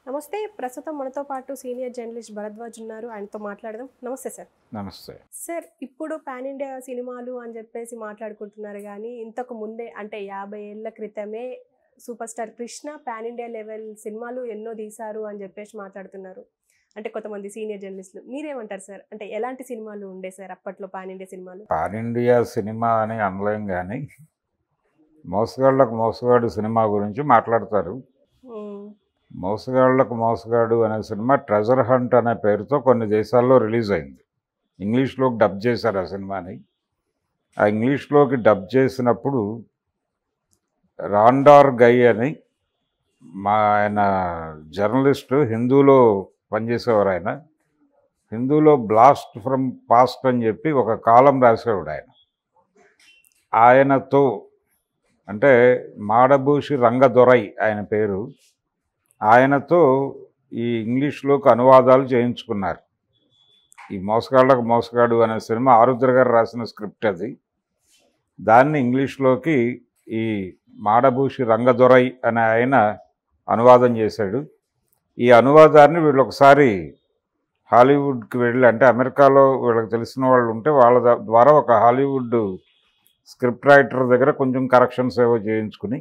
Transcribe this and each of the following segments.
నమస్తే. ప్రస్తుతం మనతో పాటు సీనియర్ జర్నలిస్ట్ భరద్వాజ్ ఉన్నారు. ఆయనతో మాట్లాడదాం. నమస్తే సార్. నమస్తే. సార్, ఇప్పుడు పాన్ ఇండియా సినిమాలు అని చెప్పేసి మాట్లాడుకుంటున్నారు కానీ ఇంతకు ముందే అంటే 50 ఏళ్ల క్రితమే super star Krishna pan India level సినిమాలు ఎన్నో తీశారు అని చెప్పేసి మాట్లాడుతున్నారు. అంటే కొంతమంది సీనియర్ జర్నలిస్టులు. మీరేమంటారు సార్? అంటే ఎలాంటి సినిమాలు ఉండే సార్ అప్పట్లో పాన్ ఇండియా సినిమాలు? పాన్ ఇండియా సినిమా అని అనలేం కానీ మోసగాళ్ళకు మోసగాడు సినిమా గురించి మాట్లాడతారు. మోసగాళ్ళకు మోసగాడు అనే సినిమా ట్రెజర్ హంట్ అనే పేరుతో కొన్ని దేశాల్లో రిలీజ్ అయింది. ఇంగ్లీష్లోకి డబ్ చేశారు ఆ సినిమాని. ఆ ఇంగ్లీష్లోకి డబ్ చేసినప్పుడు రాండార్ గై అని ఆయన జర్నలిస్టు, హిందూలో పనిచేసేవారు. ఆయన హిందూలో బ్లాస్ట్ ఫ్రమ్ పాస్ట్ అని చెప్పి ఒక కాలం రాసేవాడు. ఆయనతో అంటే మాడభూషి రంగదొరై ఆయన పేరు. ఆయనతో ఈ ఇంగ్లీష్లోకి అనువాదాలు చేయించుకున్నారు. ఈ మోసగాళ్ళకు మోసగాడు అనే సినిమా ఆరుద్ర గారు రాసిన స్క్రిప్ట్ అది. దాన్ని ఇంగ్లీష్లోకి ఈ మాడభూషి రంగదొరై అనే ఆయన అనువాదం చేశాడు. ఈ అనువాదాన్ని వీళ్ళు ఒకసారి హాలీవుడ్కి వెళ్ళి, అంటే అమెరికాలో వీళ్ళకి తెలిసిన వాళ్ళు ఉంటే వాళ్ళ ద్వారా ఒక హాలీవుడ్ స్క్రిప్ట్ రైటర్ దగ్గర కొంచెం కరెక్షన్స్ ఏవో చేయించుకుని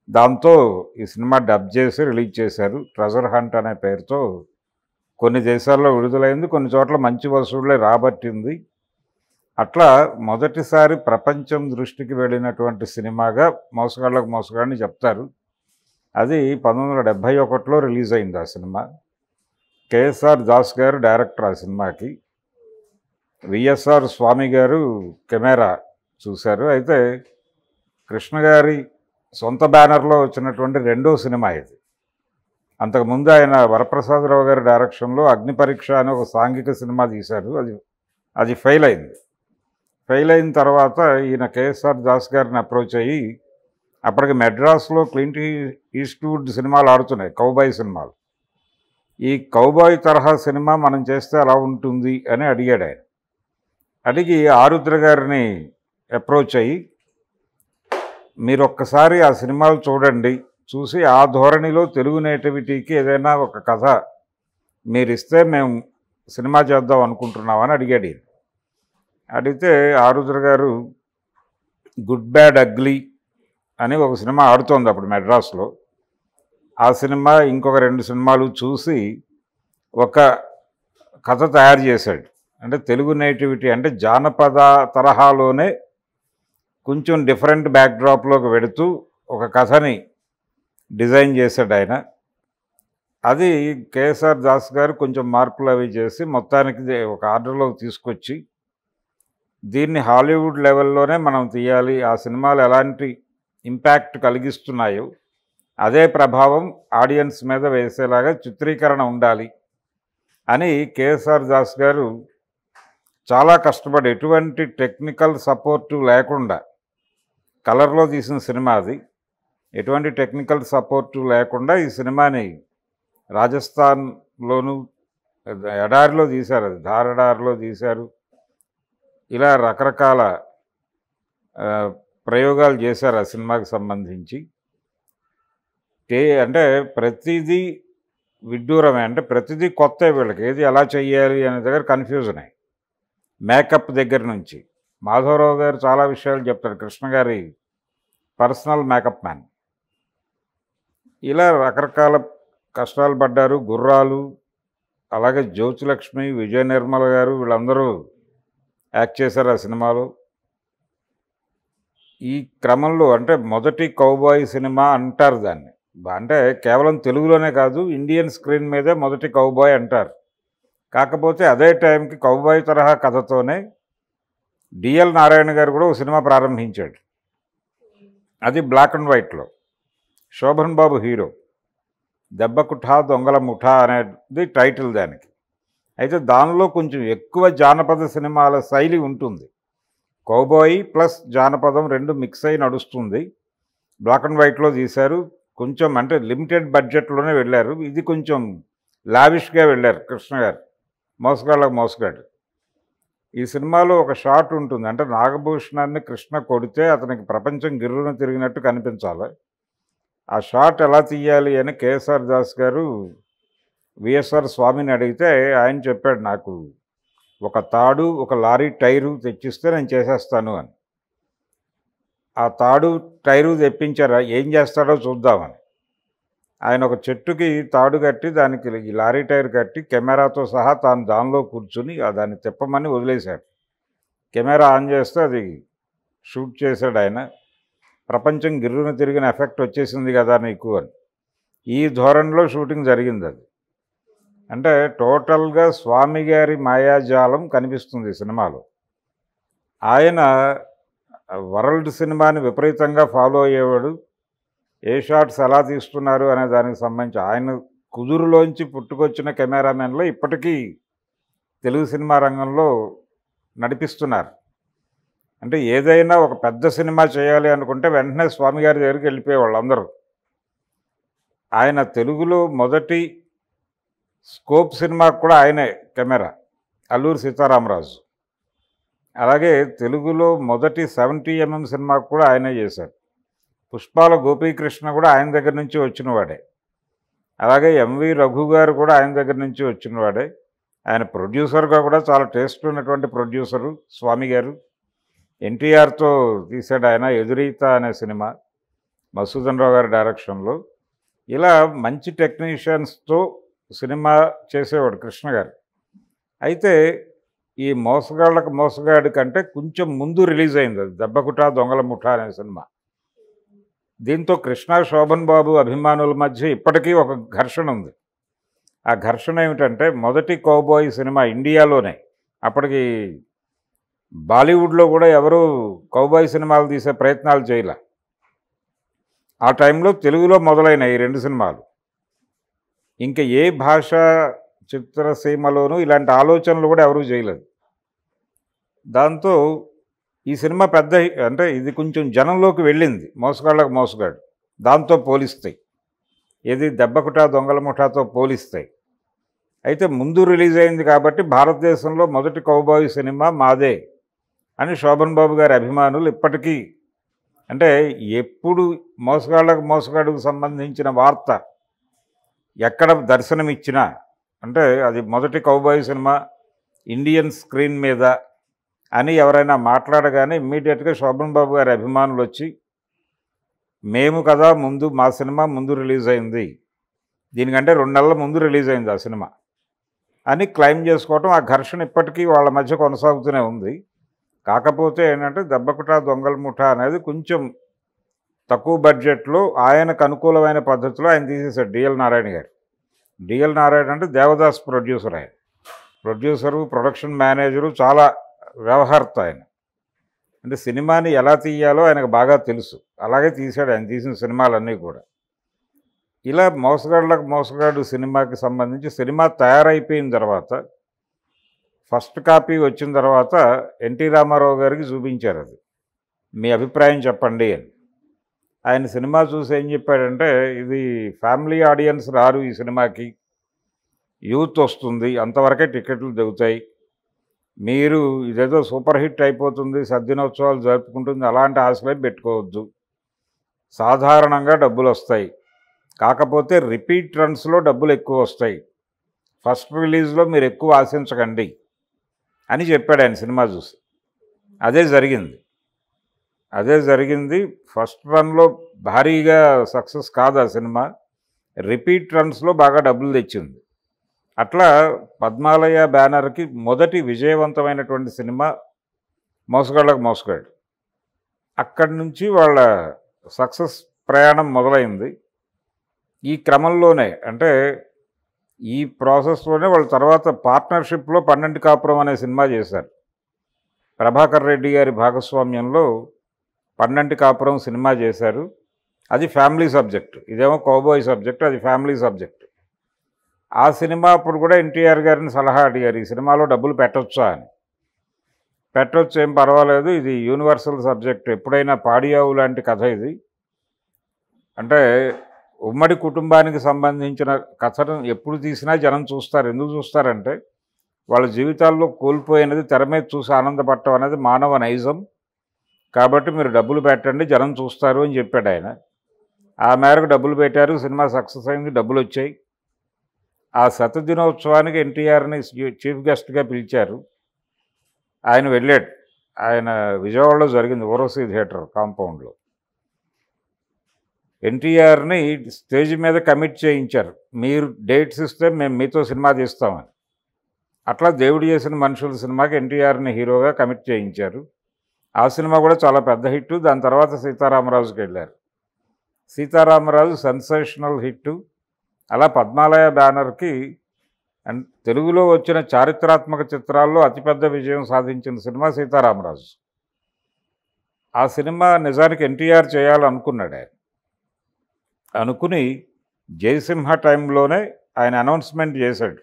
దాంతో ఈ సినిమా డబ్ చేసి రిలీజ్ చేశారు. ట్రెజర్ హంట్ అనే పేరుతో కొన్ని దేశాల్లో విడుదలైంది, కొన్ని చోట్ల మంచి వసూళ్లే రాబట్టింది. అట్లా మొదటిసారి ప్రపంచం దృష్టికి వెళ్ళినటువంటి సినిమాగా మోసగాళ్ళకు మోసగాడిని చెప్తారు. అది 1971లో రిలీజ్ అయింది ఆ సినిమా. కేఎస్ఆర్ దాస్ గారు డైరెక్టర్ ఆ సినిమాకి. విఎస్ఆర్ స్వామి గారు కెమెరా చూశారు. అయితే కృష్ణ గారి సొంత బ్యానర్లో వచ్చినటువంటి రెండో సినిమా ఇది. అంతకుముందు ఆయన వరప్రసాదరావు గారి డైరెక్షన్లో అగ్ని పరీక్ష అనే ఒక సాంఘిక సినిమా తీశారు. అది ఫెయిల్ అయింది. ఫెయిల్ అయిన తర్వాత ఈయన కేఎస్ఆర్ దాస్ గారిని అప్రోచ్ అయ్యి, అప్పటికి మెడ్రాస్లో క్లింట్ ఈస్ట్వుడ్ సినిమాలు ఆడుతున్నాయి, కౌబాయ్ సినిమాలు. ఈ కౌబాయ్ తరహా సినిమా మనం చేస్తే ఎలా ఉంటుంది అని అడిగాడు ఆయన. అడిగి ఆరుద్ర గారిని అప్రోచ్ అయ్యి, మీరు ఒక్కసారి ఆ సినిమాలు చూడండి, చూసి ఆ ధోరణిలో తెలుగు నేటివిటీకి ఏదైనా ఒక కథ మీరు ఇస్తే మేము సినిమా చేద్దాం అనుకుంటున్నామని అడిగాడు ఈయన. అడిగితే ఆరుద్ర గారు గుడ్ బ్యాడ్ అగ్లీ అని ఒక సినిమా ఆడుతోంది అప్పుడు మెడ్రాస్లో. ఆ సినిమా ఇంకొక 2 సినిమాలు చూసి ఒక కథ తయారు చేశాడు. అంటే తెలుగు నేటివిటీ అంటే జానపద తరహాలోనే కొంచెం డిఫరెంట్ బ్యాక్డ్రాప్లోకి వెడుతూ ఒక కథని డిజైన్ చేశాడు ఆయన. అది కేఎస్ఆర్ దాస్ గారు కొంచెం మార్పులు అవి చేసి మొత్తానికి ఒక ఆర్డర్లోకి తీసుకొచ్చి, దీన్ని హాలీవుడ్ లెవెల్లోనే మనం తీయాలి, ఆ సినిమాలు ఎలాంటి ఇంపాక్ట్ కలిగిస్తున్నాయో అదే ప్రభావం ఆడియన్స్ మీద వేసేలాగా చిత్రీకరణ ఉండాలి అని కేఎస్ఆర్ దాస్ గారు చాలా కష్టపడి, ఎటువంటి టెక్నికల్ సపోర్టు లేకుండా, కలర్లో తీసిన సినిమా అది, ఎటువంటి టెక్నికల్ సపోర్టు లేకుండా ఈ సినిమాని రాజస్థాన్లోను ఎడారిలో తీశారు. అది ధారడారిలో తీశారు. ఇలా రకరకాల ప్రయోగాలు చేశారు ఆ సినిమాకి సంబంధించి. అంటే ప్రతిదీ విడ్డూరమే, అంటే ప్రతిదీ కొత్త. వీళ్ళకి ఏది ఎలా చెయ్యాలి అనే దగ్గర కన్ఫ్యూజన్ అయ్యి, మేకప్ దగ్గర నుంచి మాధవరావు గారు చాలా విషయాలు చెప్తారు, కృష్ణ గారి పర్సనల్ మేకప్ మ్యాన్. ఇలా రకరకాల కష్టాలు పడ్డారు. గుర్రాలు, అలాగే జ్యోతిలక్ష్మి, విజయ నిర్మల గారు వీళ్ళందరూ యాక్ట్ చేశారు ఆ సినిమాలో. ఈ క్రమంలో అంటే మొదటి కౌబాయ్ సినిమా అంటారు దాన్ని. అంటే కేవలం తెలుగులోనే కాదు, ఇండియన్ స్క్రీన్ మీదే మొదటి కౌబాయ్ అంటారు. కాకపోతే అదే టైంకి కౌబాయ్ తరహా కథతోనే డిఎల్ నారాయణ గారు కూడా ఒక సినిమా ప్రారంభించాడు. అది బ్లాక్ అండ్ వైట్లో, శోభన్ బాబు హీరో. దెబ్బకుఠా దొంగల ముఠా అనేది టైటిల్ దానికి. అయితే దానిలో కొంచెం ఎక్కువ జానపద సినిమాల శైలి ఉంటుంది. కౌబాయ్ ప్లస్ జానపదం 2 మిక్స్ అయి నడుస్తుంది. బ్లాక్ అండ్ వైట్లో తీశారు. కొంచెం అంటే లిమిటెడ్ బడ్జెట్లోనే వెళ్ళారు. ఇది కొంచెం లావిష్గా వెళ్ళారు కృష్ణ గారు. మోసగాళ్ళకు మోసగాడు. ఈ సినిమాలో ఒక షాట్ ఉంటుంది, అంటే నాగభూషణాన్ని కృష్ణ కొడితే అతనికి ప్రపంచం గిర్రున తిరిగినట్టు కనిపించాలి. ఆ షాట్ ఎలా తీయాలి అని కేఎస్ఆర్ దాస్ గారు విఎస్ఆర్ స్వామిని అడిగితే ఆయన చెప్పాడు, నాకు ఒక తాడు ఒక లారీ టైరు తెచ్చిస్తే నేను చేసేస్తాను అని. ఆ తాడు టైరు తెప్పించారా, ఏం చేస్తాడో చూద్దామని. ఆయన ఒక చెట్టుకి తాడు కట్టి దానికి ఈ లారీ టైర్ కట్టి కెమెరాతో సహా తాను దానిలో కూర్చుని దాన్ని తిప్పమని వదిలేశాడు. కెమెరా ఆన్ చేస్తే అది షూట్ చేశాడు ఆయన. ప్రపంచం గిర్రున తిరిగిన ఎఫెక్ట్ వచ్చేసింది కదా నీకు అని. ఈ ధోరణిలో షూటింగ్ జరిగింది అది. అంటే టోటల్గా స్వామి గారి మాయాజాలం కనిపిస్తుంది సినిమాలో. ఆయన వరల్డ్ సినిమాని విపరీతంగా ఫాలో అయ్యేవాడు. ఏ షాట్స్ ఎలా తీస్తున్నారు అనే దానికి సంబంధించి ఆయన కుదురులోంచి పుట్టుకొచ్చిన కెమెరామెన్లో ఇప్పటికీ తెలుగు సినిమా రంగంలో నడిపిస్తున్నారు. అంటే ఏదైనా ఒక పెద్ద సినిమా చేయాలి అనుకుంటే వెంటనే స్వామి గారి దగ్గరికి వెళ్ళిపోయేవాళ్ళు అందరూ. ఆయన తెలుగులో మొదటి స్కోప్ సినిమాకు కూడా ఆయనే కెమెరా, అల్లూరి సీతారామరాజు. అలాగే తెలుగులో మొదటి 70mm సినిమాకు కూడా ఆయనే చేశారు. పుష్పాల గోపీకృష్ణ కూడా ఆయన దగ్గర నుంచి వచ్చినవాడే. అలాగే ఎంవి రఘు గారు కూడా ఆయన దగ్గర నుంచి వచ్చినవాడే. ఆయన ప్రొడ్యూసర్గా కూడా చాలా టేస్ట్ ఉన్నటువంటి ప్రొడ్యూసరు స్వామి గారు. ఎన్టీఆర్తో తీశాడు ఆయన ఎదురీత అనే సినిమా, మధుసూదన్ రావు గారి డైరెక్షన్లో. ఇలా మంచి టెక్నీషియన్స్తో సినిమా చేసేవాడు కృష్ణ గారు. అయితే ఈ మోసగాళ్ళకు మోసగాడి కంటే కొంచెం ముందు రిలీజ్ అయింది అది, దెబ్బకుట దొంగల ముఠ అనే సినిమా. దీంతో కృష్ణ శోభన్ బాబు అభిమానుల మధ్య ఇప్పటికీ ఒక ఘర్షణ ఉంది. ఆ ఘర్షణ ఏమిటంటే, మొదటి కౌబాయ్ సినిమా ఇండియాలోనే, అప్పటికి బాలీవుడ్లో కూడా ఎవరు కౌబాయ్ సినిమాలు తీసే ప్రయత్నాలు చేయలే. ఆ టైంలో తెలుగులో మొదలైన ఈ 2 సినిమాలు. ఇంకా ఏ భాషా చిత్రసీమలోనూ ఇలాంటి ఆలోచనలు కూడా ఎవరూ చేయలేదు. దాంతో ఈ సినిమా పెద్ద అంటే ఇది కొంచెం జనంలోకి వెళ్ళింది, మోసగాళ్ళకు మోసగాడు దాంతో పోలిస్తాయి, ఏది దెబ్బకుట దొంగల ముఠాతో పోలిస్తాయి. అయితే ముందు రిలీజ్ అయింది కాబట్టి భారతదేశంలో మొదటి కౌబాయ్ సినిమా మాదే అని శోభన్ బాబు గారి అభిమానులు ఇప్పటికీ, అంటే ఎప్పుడు మోసగాళ్ళకు మోసగాడుకు సంబంధించిన వార్త ఎక్కడ దర్శనమిచ్చినా, అంటే అది మొదటి కౌబాయ్ సినిమా ఇండియన్ స్క్రీన్ మీద అని ఎవరైనా మాట్లాడగానే ఇమ్మీడియట్గా శోభన్ బాబు గారి అభిమానులు వచ్చి, మేము కదా ముందు, మా సినిమా ముందు రిలీజ్ అయింది, దీనికంటే 2 నెలల ముందు రిలీజ్ అయింది ఆ సినిమా అని క్లెయిమ్ చేసుకోవటం, ఆ ఘర్షణ ఇప్పటికీ వాళ్ళ మధ్య కొనసాగుతూనే ఉంది. కాకపోతే ఏంటంటే దెబ్బకుట దొంగల ముఠ అనేది కొంచెం తక్కువ బడ్జెట్లో ఆయనకు అనుకూలమైన పద్ధతిలో ఆయన తీసేశాడు డిఎల్ నారాయణ గారు. డిఎల్ నారాయణ అంటే దేవదాస్ ప్రొడ్యూసర్. ఆయన ప్రొడ్యూసరు, ప్రొడక్షన్ మేనేజరు, చాలా వ్యవహారత ఆయన. అంటే సినిమాని ఎలా తీయాలో ఆయనకు బాగా తెలుసు, అలాగే తీశాడు ఆయన తీసిన సినిమాలన్నీ కూడా. ఇలా మోసగాళ్ళకు మోసగాడు సినిమాకి సంబంధించి సినిమా తయారైపోయిన తర్వాత, ఫస్ట్ కాపీ వచ్చిన తర్వాత ఎన్టీ రామారావు గారికి చూపించారు. అది మీ అభిప్రాయం చెప్పండి అని. ఆయన సినిమా చూసి ఏం చెప్పాడంటే, ఇది ఫ్యామిలీ ఆడియన్స్ రారు ఈ సినిమాకి, యూత్ వస్తుంది, అంతవరకే టికెట్లు దిగుతాయి, మీరు ఇదేదో సూపర్ హిట్ అయిపోతుంది, సద్దినోత్సవాలు జరుపుకుంటుంది, అలాంటి ఆశలే పెట్టుకోవద్దు, సాధారణంగా డబ్బులు వస్తాయి, కాకపోతే రిపీట్ రన్స్లో డబ్బులు ఎక్కువ వస్తాయి, ఫస్ట్ రిలీజ్లో మీరు ఎక్కువ ఆశించకండి అని చెప్పాడు ఆయన సినిమా చూసి. అదే జరిగింది. ఫస్ట్ రన్లో భారీగా సక్సెస్ కాదు ఆ సినిమా, రిపీట్ రన్స్లో బాగా డబ్బులు తెచ్చింది. అట్లా పద్మాలయ బ్యానర్కి మొదటి విజయవంతమైనటువంటి సినిమా మోసగాళ్ళకు మోసగాడు. అక్కడి నుంచి వాళ్ళ సక్సెస్ ప్రయాణం మొదలైంది. ఈ క్రమంలోనే, అంటే ఈ ప్రాసెస్లోనే వాళ్ళ తర్వాత పార్ట్నర్షిప్లో 12 కాపురం అనే సినిమా చేశారు. ప్రభాకర్ రెడ్డి గారి భాగస్వామ్యంలో 12 కాపురం సినిమా చేశారు. అది ఫ్యామిలీ సబ్జెక్ట్, ఇదేమో కౌబాయ్ సబ్జెక్ట్, అది ఫ్యామిలీ సబ్జెక్ట్. ఆ సినిమా అప్పుడు కూడా ఎన్టీఆర్ గారిని సలహా అడిగారు, ఈ సినిమాలో డబ్బులు పెట్టొచ్చా అని. పెట్టొచ్చు, ఏం పర్వాలేదు, ఇది యూనివర్సల్ సబ్జెక్ట్, ఎప్పుడైనా పాడియావు లాంటి కథ ఇది, అంటే ఉమ్మడి కుటుంబానికి సంబంధించిన కథను ఎప్పుడు తీసినా జనం చూస్తారు. ఎందుకు చూస్తారంటే వాళ్ళ జీవితాల్లో కోల్పోయినది తెర మీద చూసి ఆనందపడటం అనేది మానవ నైజం, కాబట్టి మీరు డబ్బులు పెట్టండి జనం చూస్తారు అని చెప్పాడు ఆయన. ఆ మేరకు డబ్బులు పెట్టారు, సినిమా సక్సెస్ అయింది, డబ్బులు వచ్చాయి. ఆ శతదినోత్సవానికి ఎన్టీఆర్ని చీఫ్ గెస్ట్గా పిలిచారు. ఆయన వెళ్ళాడు. ఆయన విజయవాడలో జరిగింది, ఊర్వశీ థియేటర్ కాంపౌండ్లో. ఎన్టీఆర్ని స్టేజ్ మీద కమిట్ చేయించారు, మీరు డేట్స్ ఇస్తే మేము మీతో సినిమా తీస్తామని. అట్లా దేవుడు చేసిన మనుషుల సినిమాకి ఎన్టీఆర్ని హీరోగా కమిట్ చేయించారు. ఆ సినిమా కూడా చాలా పెద్ద హిట్. దాని తర్వాత సీతారామరాజుకి వెళ్ళారు. Sitaramaraju sensational hit. అలా పద్మాలయ బ్యానర్కి తెలుగులో వచ్చిన చారిత్రాత్మక చిత్రాల్లో అతిపెద్ద విజయం సాధించిన సినిమా సీతారామరాజు. ఆ సినిమా నిజానికి ఎన్టీఆర్ చేయాలనుకున్నాడు. ఆయన అనుకుని జయసింహ టైంలోనే ఆయన అనౌన్స్మెంట్ చేశాడు,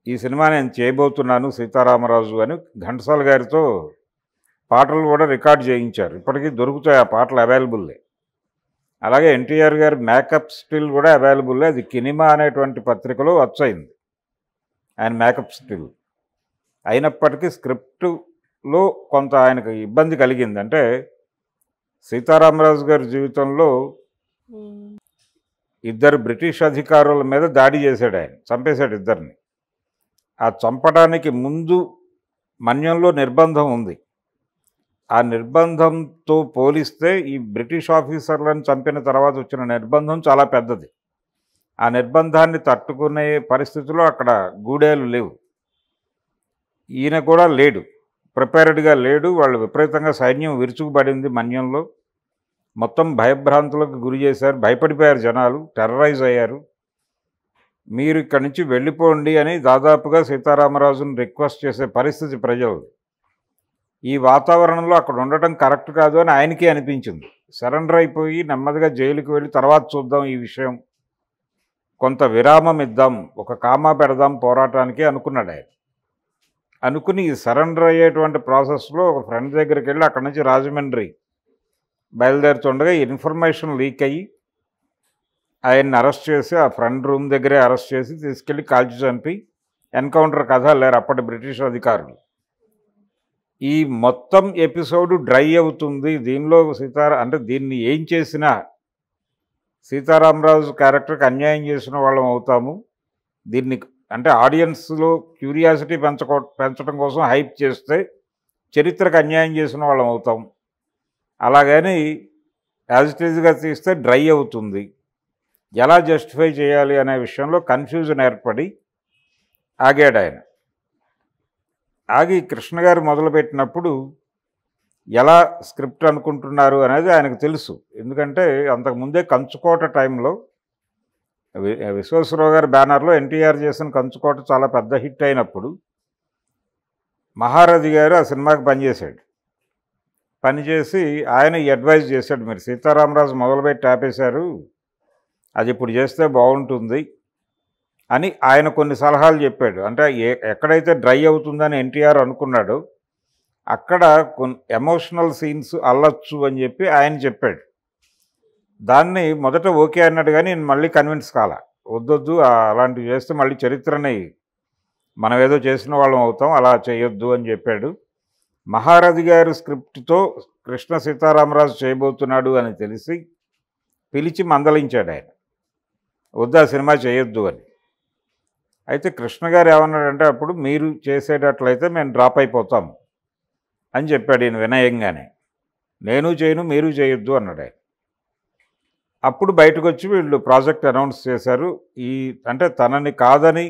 ఈ సినిమా నేను చేయబోతున్నాను సీతారామరాజు అని. ఘంటసాల గారితో పాటలు కూడా రికార్డ్ చేయించారు. ఇప్పటికీ దొరుకుతాయి ఆ పాటలు, అవైలబుల్లే. అలాగే ఎన్టీఆర్ గారి మేకప్ స్టిల్ కూడా అవైలబుల్లే. అది కినిమా అనేటువంటి పత్రికలో వచ్చయింది ఆయన మేకప్ స్టిల్. అయినప్పటికీ స్క్రిప్టులో కొంత ఆయనకు ఇబ్బంది కలిగింది. అంటే సీతారామరాజు గారి జీవితంలో ఇద్దరు బ్రిటిష్ అధికారుల మీద దాడి చేశాడు ఆయన, చంపేశాడు ఇద్దరిని. ఆ చంపడానికి ముందు మన్యంలో నిర్బంధం ఉంది. ఆ నిర్బంధంతో పోలిస్తే ఈ బ్రిటిష్ ఆఫీసర్లను చంపిన తర్వాత వచ్చిన నిర్బంధం చాలా పెద్దది. ఆ నిర్బంధాన్ని తట్టుకునే పరిస్థితుల్లో అక్కడ గూడేలు లేవు. ఈయన కూడా లేడు, ప్రిపేర్డ్గా లేడు. వాళ్ళు విపరీతంగా సైన్యం విరుచుకుపడింది మన్యంలో. మొత్తం భయభ్రాంతులకు గురి చేశారు, భయపడిపోయారు జనాలు, టెర్రరైజ్ అయ్యారు. మీరు ఇక్కడి నుంచి వెళ్ళిపోండి అని దాదాపుగా సీతారామరాజును రిక్వెస్ట్ చేసే పరిస్థితి ప్రజలు. ఈ వాతావరణంలో అక్కడ ఉండటం కరెక్ట్ కాదు అని ఆయనకే అనిపించింది. సరెండర్ అయిపోయి నెమ్మదిగా జైలుకి వెళ్ళి తర్వాత చూద్దాం ఈ విషయం, కొంత విరామం ఇద్దాం, ఒక కామా పెడదాం పోరాటానికి అనుకున్నాడు ఆయన. అనుకుని ఈ సరెండర్ అయ్యేటువంటి ప్రాసెస్లో ఒక ఫ్రెండ్ దగ్గరికి వెళ్ళి అక్కడి నుంచి రాజమండ్రి బయలుదేరుతుండగా ఇన్ఫర్మేషన్ లీక్ అయ్యి ఆయన్ని అరెస్ట్ చేసి ఆ ఫ్రెండ్ రూమ్ దగ్గరే అరెస్ట్ చేసి తీసుకెళ్ళి కాల్చి చంపి ఎన్కౌంటర్ కథ లేరు అప్పటి బ్రిటిష్ అధికారులు. ఈ మొత్తం ఎపిసోడ్ డ్రై అవుతుంది. దీనిలో అంటే దీన్ని ఏం చేసినా సీతారామరాజు క్యారెక్టర్కి అన్యాయం చేసిన వాళ్ళం అవుతాము. దీన్ని అంటే ఆడియన్స్లో క్యూరియాసిటీ పెంచడం కోసం హైప్ చేస్తే చరిత్రకు అన్యాయం చేసిన వాళ్ళం అవుతాం. అలాగని యాజ్ ఇట్ ఈజ్గా తీస్తే డ్రై అవుతుంది. ఎలా జస్టిఫై చేయాలి అనే విషయంలో కన్ఫ్యూజన్ ఏర్పడి ఆగాడు ఆయన. ఆగి కృష్ణ గారు మొదలుపెట్టినప్పుడు ఎలా స్క్రిప్ట్ అనుకుంటున్నారు అనేది ఆయనకు తెలుసు. ఎందుకంటే అంతకుముందే కంచుకోట టైంలో విశ్వేశ్వరరావు గారి బ్యానర్లో ఎన్టీఆర్ చేసిన కంచుకోట చాలా పెద్ద హిట్ అయినప్పుడు మహారథి గారు ఆ సినిమాకి పనిచేశాడు. పనిచేసి ఆయన అడ్వైజ్ చేశాడు, మీరు సీతారామరాజు మొదలుపెట్టి ఆపేశారు, అది ఇప్పుడు చేస్తే బాగుంటుంది అని ఆయన కొన్ని సలహాలు చెప్పాడు. అంటే ఎక్కడైతే డ్రై అవుతుందని ఎన్టీఆర్ అనుకున్నాడో అక్కడ కొన్ని ఎమోషనల్ సీన్స్ అల్లొచ్చు అని చెప్పి ఆయన చెప్పాడు. దాన్ని మొదట ఓకే అన్నాడు, కానీ నేను మళ్ళీ కన్విన్స్ కాల. వద్దొద్దు, అలాంటివి చేస్తే మళ్ళీ చరిత్రని మనం ఏదో చేసిన వాళ్ళం అవుతాం, అలా చేయొద్దు అని చెప్పాడు. మహారథి గారి స్క్రిప్ట్తో కృష్ణ సీతారామరాజు చేయబోతున్నాడు అని తెలిసి పిలిచి మందలించాడు ఆయన, వద్దు ఆ సినిమా చేయొద్దు అని. అయితే కృష్ణ గారు ఏమన్నాడంటే, అప్పుడు మీరు చేసేటట్లయితే మేము డ్రాప్ అయిపోతాము అని చెప్పాడు ఈయన వినయంగానే. నేను చేయను, మీరు చేయొద్దు అన్నాడు ఆయన. అప్పుడు బయటకు వచ్చి వీళ్ళు ప్రాజెక్ట్ అనౌన్స్ చేశారు. అంటే తనని కాదని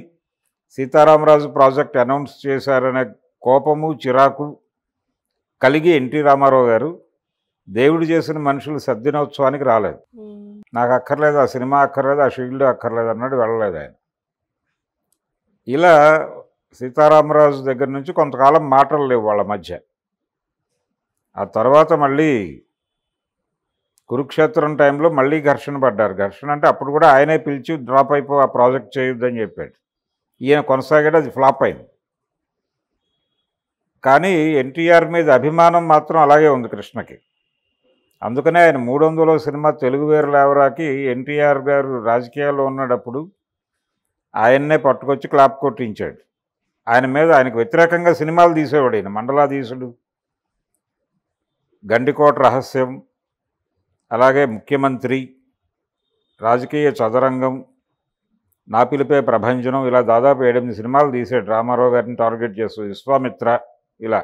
సీతారామరాజు ప్రాజెక్ట్ అనౌన్స్ చేశారనే కోపము చిరాకు కలిగి ఎన్టీ రామారావు గారు దేవుడు చేసిన మనుషులు సద్దినోత్సవానికి రాలేదు. నాకు అక్కర్లేదు, ఆ సినిమా అక్కర్లేదు, ఆ షీల్డ్ అక్కర్లేదు అన్నాడు, వెళ్ళలేదు ఆయన. ఇలా సీతారామరాజు దగ్గర నుంచి కొంతకాలం మాటలు లేవు వాళ్ళ మధ్య. ఆ తర్వాత మళ్ళీ కురుక్షేత్రం టైంలో మళ్ళీ ఘర్షణ పడ్డారు. ఘర్షణ అంటే అప్పుడు కూడా ఆయనే పిలిచి డ్రాప్ అయిపో, ఆ ప్రాజెక్ట్ చేయొద్దని చెప్పాడు. ఈయన కొనసాగాడు, అది ఫ్లాప్ అయింది. కానీ ఎన్టీఆర్ మీద అభిమానం మాత్రం అలాగే ఉంది కృష్ణకి. అందుకనే ఆయన 300వ సినిమా తెలుగు వేరు లేవరాకి ఎన్టీఆర్ గారు రాజకీయాల్లో ఉన్నప్పుడు ఆయన్నే పట్టుకొచ్చి క్లాప్ కొట్టించాడు. ఆయన మీద ఆయనకు వ్యతిరేకంగా సినిమాలు తీసేవాడు ఈయన. మండలాధీశుడు, గండికోట రహస్యం, అలాగే ముఖ్యమంత్రి, రాజకీయ చదరంగం, నా పిలిపే ప్రభంజనం, ఇలా దాదాపు 7-8 సినిమాలు తీసాడు రామారావు గారిని టార్గెట్ చేస్తూ. విశ్వామిత్ర ఇలా.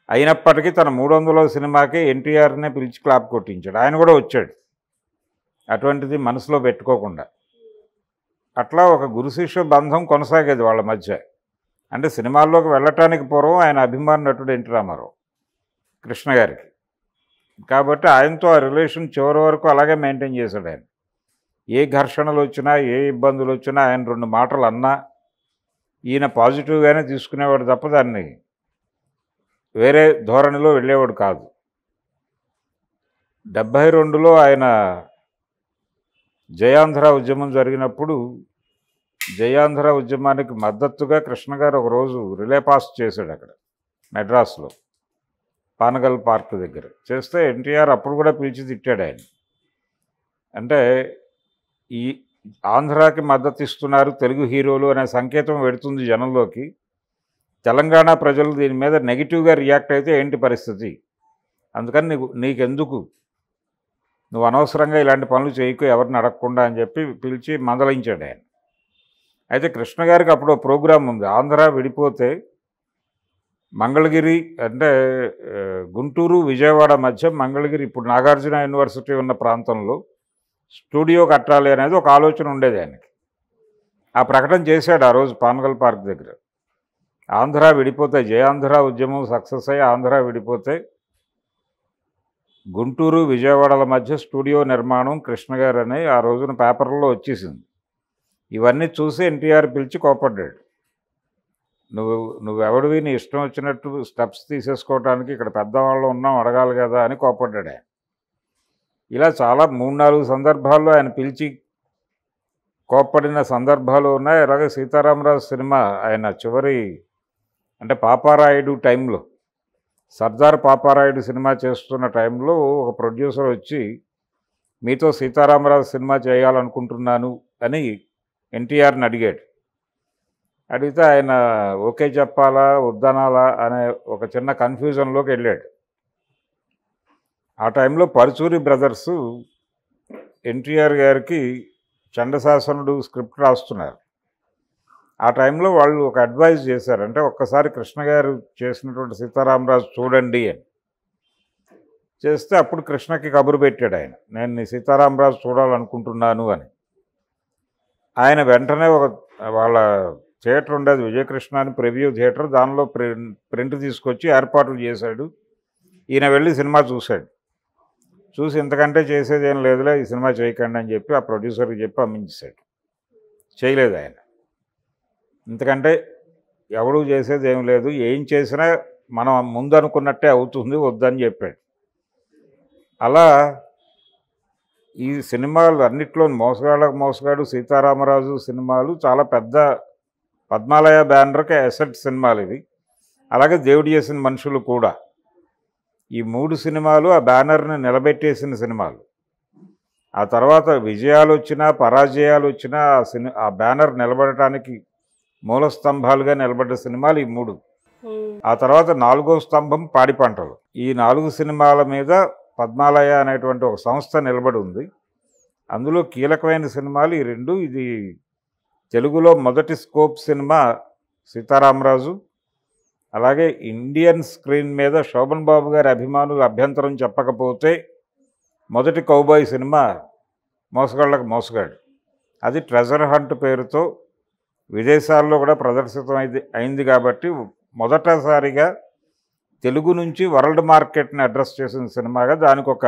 అయినప్పటికీ తన 300వ సినిమాకి ఎన్టీఆర్నే పిలిచి క్లాప్ కొట్టించాడు. ఆయన కూడా వచ్చాడు, అటువంటిది మనసులో పెట్టుకోకుండా. అట్లా ఒక గురు శిష్య బంధం కొనసాగేది వాళ్ళ మధ్య. అంటే సినిమాల్లోకి వెళ్ళటానికి పూర్వం ఆయన అభిమాన నటుడు ఎన్టీ రామారావు కృష్ణ గారికి. కాబట్టి ఆయనతో ఆ రిలేషన్ చివరి వరకు అలాగే మెయింటైన్ చేశాడు ఆయన. ఏ ఘర్షణలు వచ్చినా, ఏ ఇబ్బందులు వచ్చినా ఆయన 2 మాటలు అన్నా ఈయన పాజిటివ్గానే తీసుకునేవాడు తప్ప దాన్ని వేరే ధోరణిలో వెళ్ళేవాడు కాదు. 72లో ఆయన జయాంధ్ర ఉద్యమం జరిగినప్పుడు జయాంధ్ర ఉద్యమానికి మద్దతుగా కృష్ణ గారు ఒకరోజు రిలే పాస్ చేశాడు అక్కడ మెడ్రాస్లో పానగల్ పార్క్ దగ్గర. చేస్తే ఎన్టీఆర్ అప్పుడు కూడా పిలిచి తిట్టాడు ఆయన. అంటే ఈ ఆంధ్రాకి మద్దతు ఇస్తున్నారు తెలుగు హీరోలు అనే సంకేతం పెడుతుంది జనంలోకి. తెలంగాణ ప్రజలు దీని మీద నెగిటివ్గా రియాక్ట్ అయితే ఏంటి పరిస్థితి, అందుకని నీకెందుకు, నువ్వు అనవసరంగా ఇలాంటి పనులు చేయకు, ఎవరిని అడగకుండా అని చెప్పి పిలిచి మందలించాడు ఆయన. అయితే కృష్ణ గారికి అప్పుడు ప్రోగ్రాం ఉంది. ఆంధ్ర విడిపోతే మంగళగిరి అంటే గుంటూరు విజయవాడ మధ్య మంగళగిరి, ఇప్పుడు నాగార్జున యూనివర్సిటీ ఉన్న ప్రాంతంలో స్టూడియో కట్టాలి అనేది ఒక ఆలోచన ఉండేది ఆయనకి. ఆ ప్రకటన చేశాడు ఆ రోజు పానగల్ పార్క్ దగ్గర. ఆంధ్ర విడిపోతే, జయాంధ్ర ఉద్యమం సక్సెస్ అయ్యి ఆంధ్ర విడిపోతే గుంటూరు విజయవాడల మధ్య స్టూడియో నిర్మాణం కృష్ణ గారు అని ఆ రోజున పేపర్లో వచ్చేసింది. ఇవన్నీ చూసి ఎన్టీఆర్ పిలిచి కోపడ్డాడు. నువ్వెవడివి, నీ ఇష్టం వచ్చినట్టు స్టెప్స్ తీసేసుకోవడానికి ఇక్కడ పెద్దవాళ్ళు ఉన్నాం, అడగాలి కదా అని కోపడ్డాడు ఆయన. ఇలా చాలా 3-4 సందర్భాల్లో ఆయన పిలిచి కోప్పడిన సందర్భాలు ఉన్నాయి. అలాగే సీతారామరాజు సినిమా ఆయన చివరి అంటే పాపారాయుడు టైంలో, సర్దార్ పాపారాయుడు సినిమా చేస్తున్న టైంలో ఒక ప్రొడ్యూసర్ వచ్చి మీతో సీతారామరాజు సినిమా చేయాలనుకుంటున్నాను అని ఎన్టీఆర్ని అడిగాడు. అడిగితే ఆయన ఓకే చెప్పాలా వద్దనాలా అనే ఒక చిన్న కన్ఫ్యూజన్లోకి వెళ్ళాడు. ఆ టైంలో పరుచూరి బ్రదర్సు ఎన్టీఆర్ గారికి చండశాసనుడు స్క్రిప్ట్ రాస్తున్నారు. ఆ టైంలో వాళ్ళు ఒక అడ్వైజ్ చేశారు, అంటే ఒక్కసారి కృష్ణ గారు చేసినటువంటి సీతారామరాజు చూడండి అని చేస్తే అప్పుడు కృష్ణకి కబురు పెట్టాడు ఆయన, నేను నీ సీతారామరాజు చూడాలనుకుంటున్నాను అని. ఆయన వెంటనే వాళ్ళ థియేటర్ ఉండేది విజయకృష్ణ అని, ప్రివ్యూ థియేటర్, దానిలో ప్రింట్ తీసుకొచ్చి ఏర్పాట్లు చేశాడు. ఈయన వెళ్ళి సినిమా చూశాడు. చూసి ఇంతకంటే చేసేది ఏం లేదులే, ఈ సినిమా చేయకండి అని చెప్పి ఆ ప్రొడ్యూసర్కి చెప్పి అమ్మించేశాడు. చేయలేదు ఆయన. ఇంతకంటే ఎవడూ చేసేది ఏం లేదు, ఏం చేసినా మనం ముందు అనుకున్నట్టే అవుతుంది, వద్దని చెప్పాడు. అలా ఈ సినిమాలు అన్నిట్లో మోసగాళ్ళకు మోసగాడు, సీతారామరాజు సినిమాలు చాలా పెద్ద పద్మాలయ బ్యానర్కి అసెట్ సినిమాలు ఇవి. అలాగే దేవుడు చేసిన మనుషులు కూడా. ఈ 3 సినిమాలు ఆ బ్యానర్ని నిలబెట్టేసిన సినిమాలు. ఆ తర్వాత విజయాలు వచ్చినా పరాజయాలు వచ్చినా ఆ బ్యానర్ నిలబడటానికి మూల స్తంభాలుగా నిలబడ్డ సినిమాలు ఈ 3. ఆ తర్వాత 4వ స్తంభం పాడి పంటలు. ఈ 4 సినిమాల మీద పద్మాలయ అనేటువంటి ఒక సంస్థ నిలబడి ఉంది. అందులో కీలకమైన సినిమాలు ఈ 2. ఇది తెలుగులో మొదటి స్కోప్ సినిమా సీతారామరాజు. అలాగే ఇండియన్ స్క్రీన్ మీద శోభన్ బాబు గారి అభిమానులు అభ్యంతరం చెప్పకపోతే మొదటి కౌబాయ్ సినిమా మోసగాళ్ళకు మోసగాడు. అది ట్రెజర్ హంట్ పేరుతో విదేశాల్లో కూడా ప్రదర్శితం అయింది. కాబట్టి మొదటిసారిగా తెలుగు నుంచి వరల్డ్ మార్కెట్ని అడ్రస్ చేసిన సినిమాగా దానికి ఒక